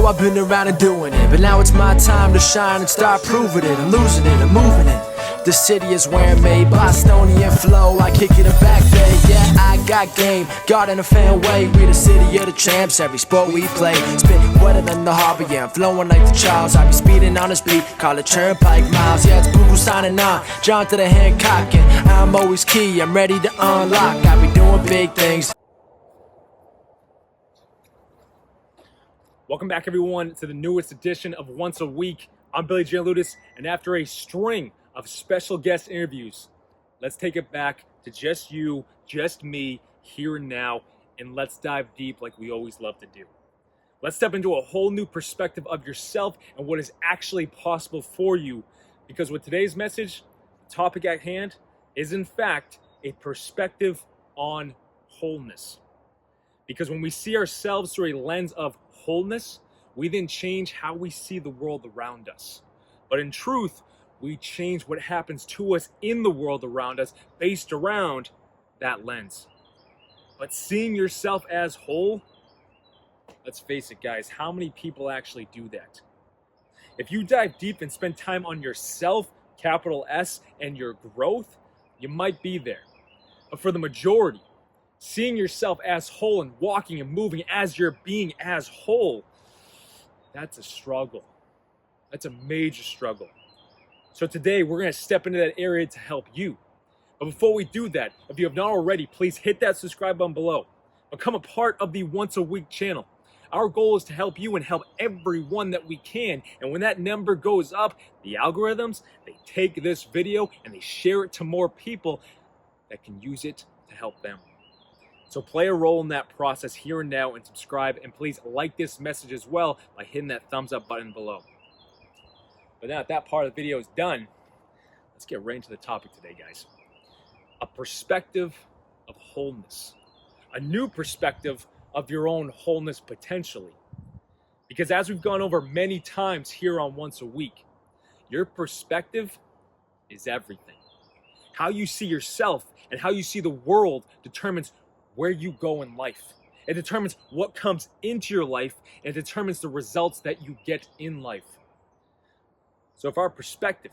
know I've been around and doing it, but now it's my time to shine and start proving it. I'm losing it, I'm moving it. The city is where I'm made, Bostonian flow, I kick it a back day. Yeah, I got game, God in a fan way. We the city of the champs, every sport we play. Spit wetter than the harbor, yeah, I'm flowing like the Charles. I be speeding on this beat, call it Turnpike Miles. Yeah, it's Google signing on, John to the Hancock, and I'm always key, I'm ready to unlock. I be doing big things. Welcome back, everyone, to the newest edition of Once a Week. I'm Billy J. Ludis, and after a string of special guest interviews, let's take it back to just you, just me, here and now, and let's dive deep like we always love to do. Let's step into a whole new perspective of yourself and what is actually possible for you, because with today's message, the topic at hand is in fact a perspective on wholeness. Because when we see ourselves through a lens of wholeness, we then change how we see the world around us. But in truth, we change what happens to us in the world around us based around that lens. But seeing yourself as whole, let's face it, guys, how many people actually do that? If you dive deep and spend time on yourself, capital S, and your growth, you might be there. But for the majority, seeing yourself as whole and walking and moving as you're being as whole, that's a struggle. That's a major struggle. So today we're going to step into that area to help you. But before we do that, if you have not already, please hit that subscribe button below. Become a part of the Once a Week channel. Our goal is to help you and help everyone that we can. And when that number goes up, the algorithms, they take this video and they share it to more people that can use it to help them. So play a role in that process here and now and subscribe, and please like this message as well by hitting that thumbs up button below. But now that that part of the video is done, let's get right into the topic today, guys. A perspective of wholeness. A new perspective of your own wholeness potentially. Because as we've gone over many times here on Once a Week, your perspective is everything. How you see yourself and how you see the world determines where you go in life. It determines what comes into your life, and it determines the results that you get in life. So if our perspective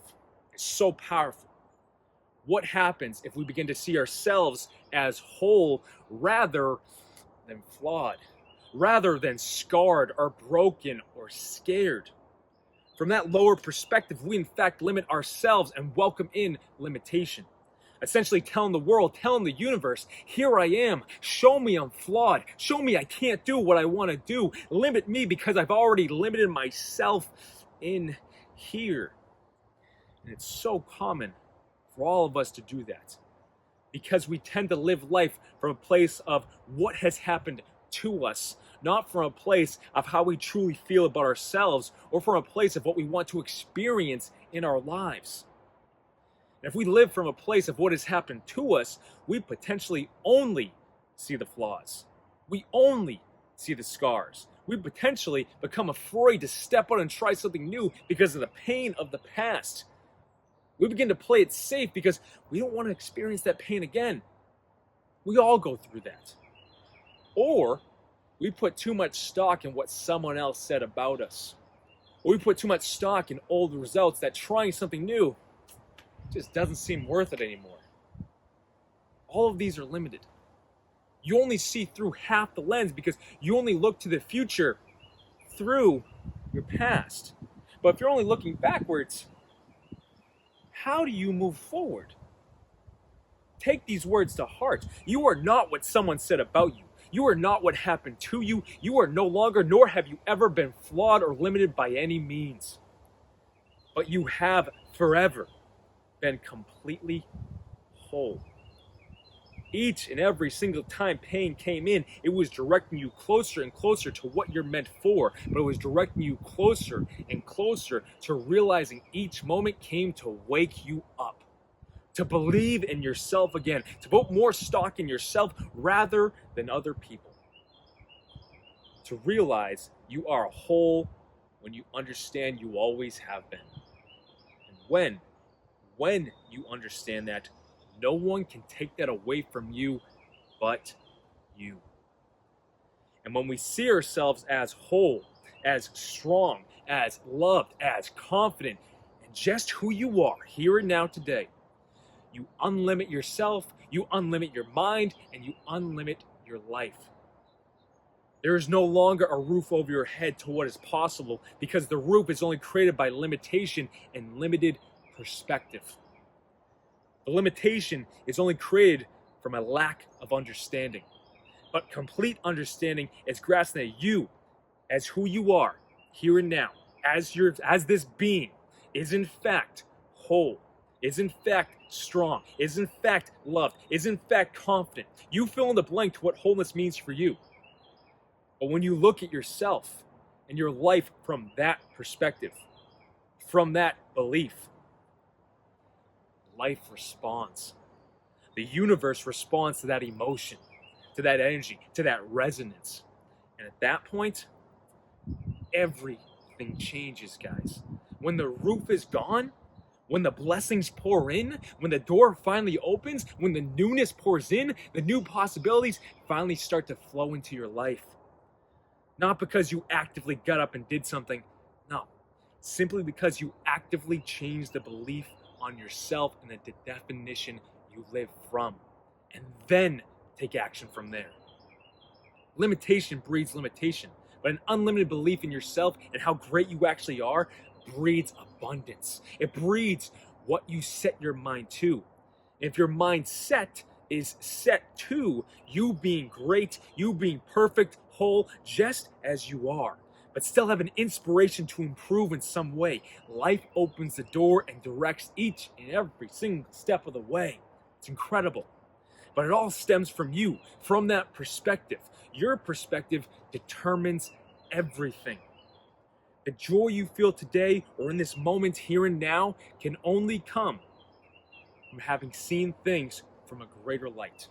is so powerful, what happens if we begin to see ourselves as whole rather than flawed, rather than scarred or broken or scared? From that lower perspective, we in fact limit ourselves and welcome in limitation. Essentially telling the world, telling the universe, here I am, show me I'm flawed, show me I can't do what I want to do, limit me because I've already limited myself in here. And it's so common for all of us to do that because we tend to live life from a place of what has happened to us, not from a place of how we truly feel about ourselves or from a place of what we want to experience in our lives. If we live from a place of what has happened to us, we potentially only see the flaws. We only see the scars. We potentially become afraid to step out and try something new because of the pain of the past. We begin to play it safe because we don't want to experience that pain again. We all go through that. Or we put too much stock in what someone else said about us. Or we put too much stock in old results that trying something new just doesn't seem worth it anymore. All of these are limited. You only see through half the lens because you only look to the future through your past. But if you're only looking backwards, how do you move forward? Take these words to heart. You are not what someone said about you. You are not what happened to you. You are no longer, nor have you ever been flawed or limited by any means. But you have forever been completely whole. Each and every single time pain came in, it was directing you closer and closer to what you're meant for, but it was directing you closer and closer to realizing each moment came to wake you up, to believe in yourself again, to put more stock in yourself rather than other people, to realize you are whole when you understand you always have been. And when you understand that, no one can take that away from you but you. And when we see ourselves as whole, as strong, as loved, as confident, and just who you are here and now today. You unlimit yourself, you unlimit your mind, and you unlimit your life. There is no longer a roof over your head to what is possible because the roof is only created by limitation and limited perspective. The limitation is only created from a lack of understanding. But complete understanding is grasping that you, as who you are, here and now, as this being, is in fact whole, is in fact strong, is in fact loved, is in fact confident. You fill in the blank to what wholeness means for you. But when you look at yourself and your life from that perspective, from that belief, life responds. The universe responds to that emotion, to that energy, to that resonance. And at that point, everything changes, guys. When the roof is gone, when the blessings pour in, when the door finally opens, when the newness pours in, the new possibilities finally start to flow into your life. Not because you actively got up and did something, no. Simply because you actively changed the belief on yourself and the definition you live from. And then take action from there. Limitation breeds limitation, but an unlimited belief in yourself and how great you actually are breeds abundance. It breeds what you set your mind to. If your mindset is set to you being great, you being perfect, whole, just as you are, but still have an inspiration to improve in some way, life opens the door and directs each and every single step of the way. It's incredible. But it all stems from you, from that perspective. Your perspective determines everything. The joy you feel today or in this moment here and now can only come from having seen things from a greater light.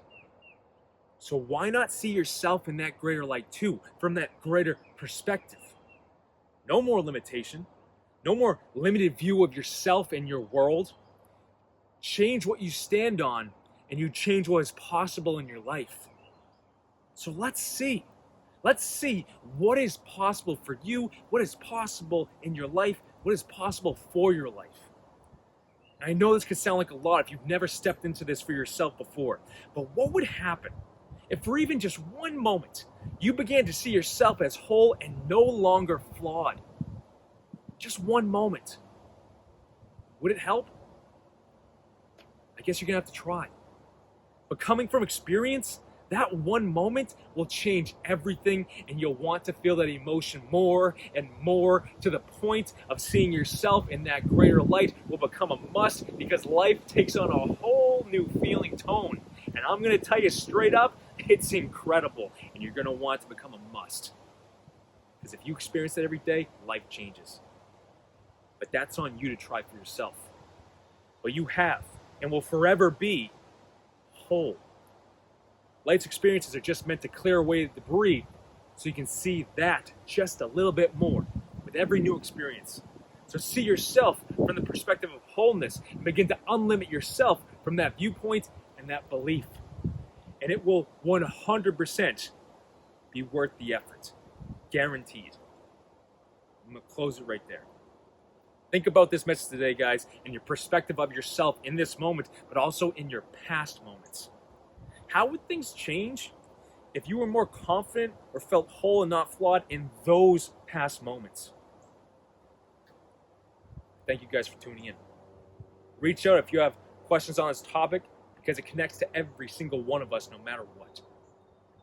So why not see yourself in that greater light too, from that greater perspective? No more limitation, no more limited view of yourself and your world. Change what you stand on and you change what is possible in your life. So let's see. Let's see what is possible for you, what is possible in your life, what is possible for your life. And I know this could sound like a lot if you've never stepped into this for yourself before, but what would happen if for even just one moment you began to see yourself as whole and no longer flawed? Just one moment. Would it help? I guess you're gonna have to try. But coming from experience, that one moment will change everything, and you'll want to feel that emotion more and more to the point of seeing yourself in that greater light will become a must because life takes on a whole new feeling tone. And I'm going to tell you straight up, it's incredible, and you're going to want to become a must. Because if you experience that every day, life changes. But that's on you to try for yourself. But you have and will forever be whole. Life's experiences are just meant to clear away the debris so you can see that just a little bit more with every new experience. So see yourself from the perspective of wholeness and begin to unlimit yourself from that viewpoint and that belief. And it will 100% be worth the effort. Guaranteed. I'm going to close it right there. Think about this message today, guys, and your perspective of yourself in this moment, but also in your past moments. How would things change if you were more confident or felt whole and not flawed in those past moments? Thank you guys for tuning in. Reach out if you have questions on this topic because it connects to every single one of us no matter what.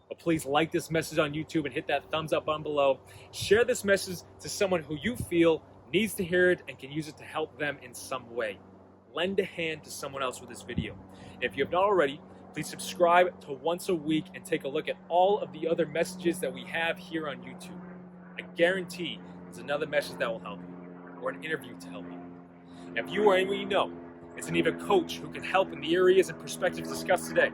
But please like this message on YouTube and hit that thumbs up button below. Share this message to someone who you feel needs to hear it and can use it to help them in some way. Lend a hand to someone else with this video. And if you have not already, please subscribe to Once a Week and take a look at all of the other messages that we have here on YouTube. I guarantee there's another message that will help you, or an interview to help you. And if you or anyone you know is in need of a coach who can help in the areas and perspectives discussed today,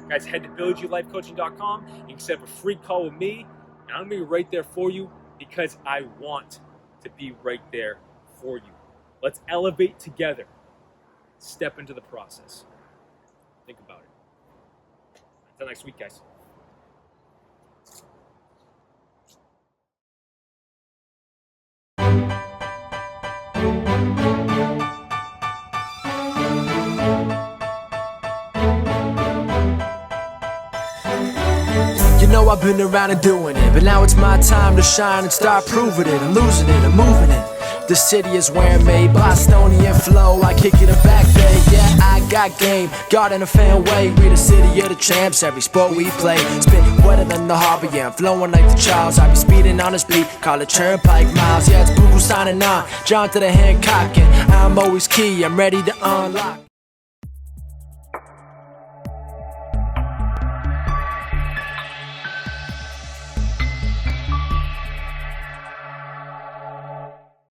guys, head to BillyGLifeCoaching.com. You can set up a free call with me, and I'm going to be right there for you because I want to be right there for you. Let's elevate together. Step into the process. Think about it. Until next week, guys. I've been around and doing it, but now it's my time to shine and start proving it. I'm losing it, I'm moving it. The city is where I'm made, Bostonian flow, I kick it a back day. Yeah, I got game, God in a fan way. We the city of the champs, every sport we play. Spit wetter than the harbor, yeah, I'm flowing like the Charles. I be speeding on this beat, call it Turnpike Miles. Yeah, it's Boo signing on, John to the Hancock, and I'm always key, I'm ready to unlock.